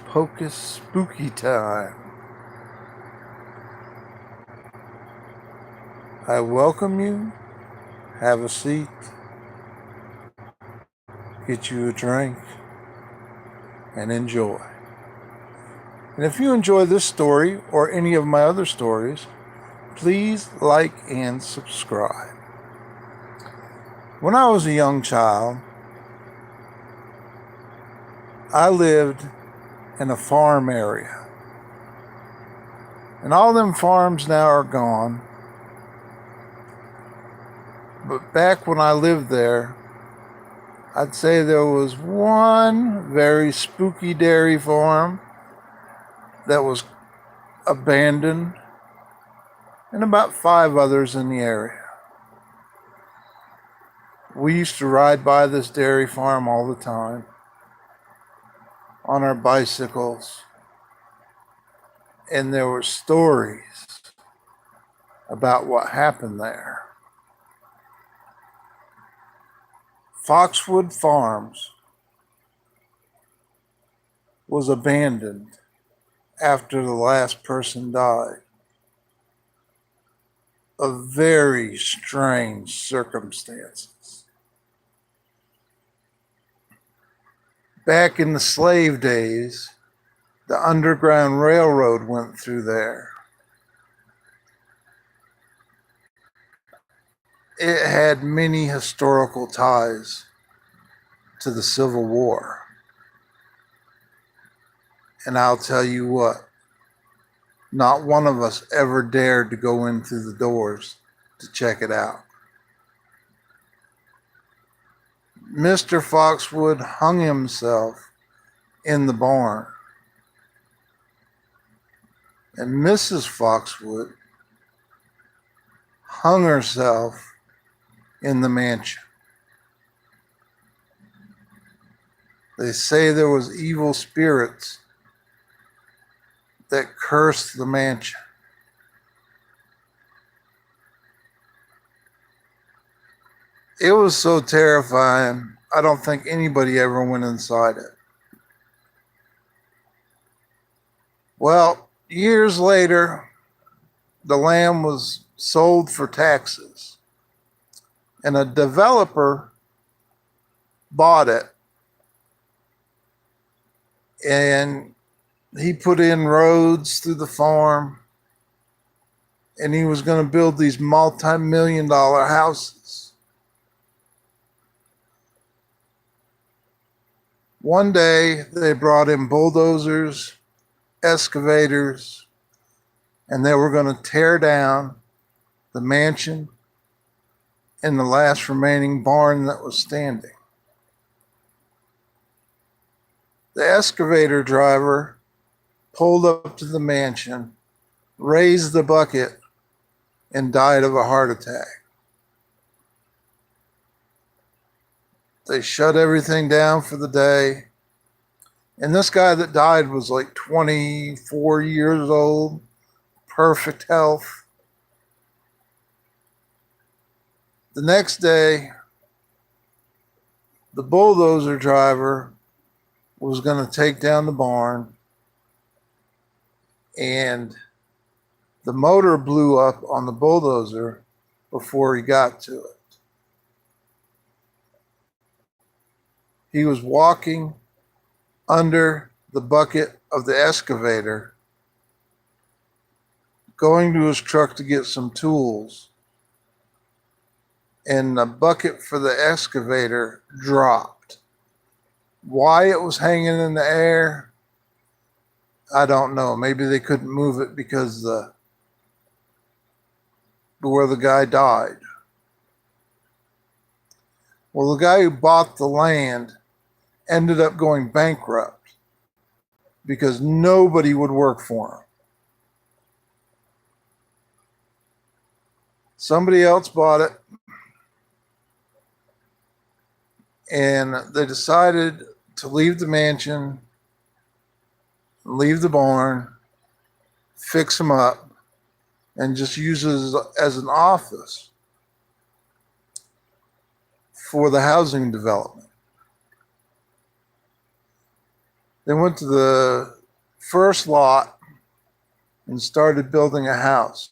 Pocus spooky time. I welcome you. Have a seat. Get you a drink and enjoy. And if you enjoy this story or any of my other stories, please like and subscribe. When I was a young child, I lived in a farm area. And all them farms now are gone. But back when I lived there, I'd say there was one very spooky dairy farm that was abandoned and about 5 others in the area. We used to ride by this dairy farm all the time on our bicycles, and there were stories about what happened there. Foxwood Farms was abandoned after the last person died. Of very strange circumstances. Back in the slave days, the Underground Railroad went through there. It had many historical ties to the Civil War. And I'll tell you what, not one of us ever dared to go in through the doors to check it out. Mr. Foxwood hung himself in the barn. And Mrs. Foxwood hung herself in the mansion. They say there was evil spirits that cursed the mansion. It was so terrifying, I don't think anybody ever went inside it. Well, years later, the land was sold for taxes, and a developer bought it, and he put in roads through the farm, and he was going to build these multi-million-dollar houses. One day, they brought in bulldozers, excavators, and they were going to tear down the mansion and the last remaining barn that was standing. The excavator driver pulled up to the mansion, raised the bucket, and died of a heart attack. They shut everything down for the day. And this guy that died was like 24 years old, perfect health. The next day, the bulldozer driver was going to take down the barn, and the motor blew up on the bulldozer before he got to it. He was walking under the bucket of the excavator, going to his truck to get some tools, and the bucket for the excavator dropped. Why it was hanging in the air, I don't know. Maybe they couldn't move it because where the guy died. Well, the guy who bought the land ended up going bankrupt because nobody would work for him. Somebody else bought it, and they decided to leave the mansion, leave the barn, fix them up, and just use it as an office for the housing development. They went to the first lot and started building a house.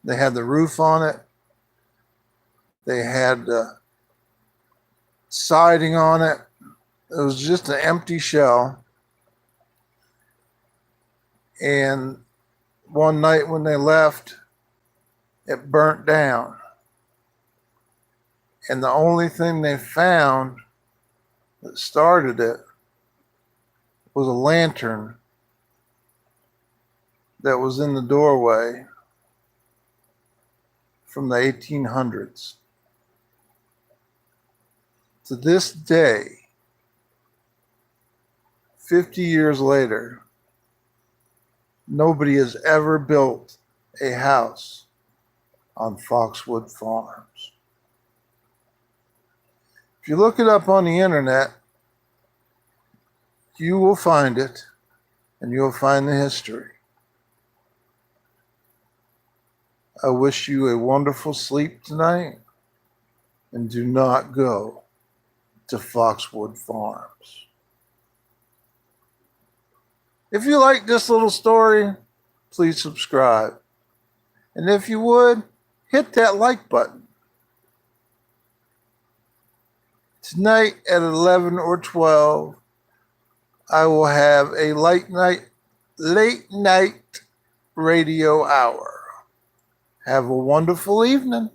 They had the roof on it. They had siding on it. It was just an empty shell. And one night when they left, it burnt down. And the only thing they found that started it was a lantern that was in the doorway from the 1800s. To this day, 50 years later, nobody has ever built a house on Foxwood Farms. If you look it up on the internet, you will find it, and you'll find the history. I wish you a wonderful sleep tonight, and do not go to Foxwood Farms. If you like this little story, please subscribe. And if you would, hit that like button. Tonight at 11 or 12, I will have a late night radio hour. Have a wonderful evening.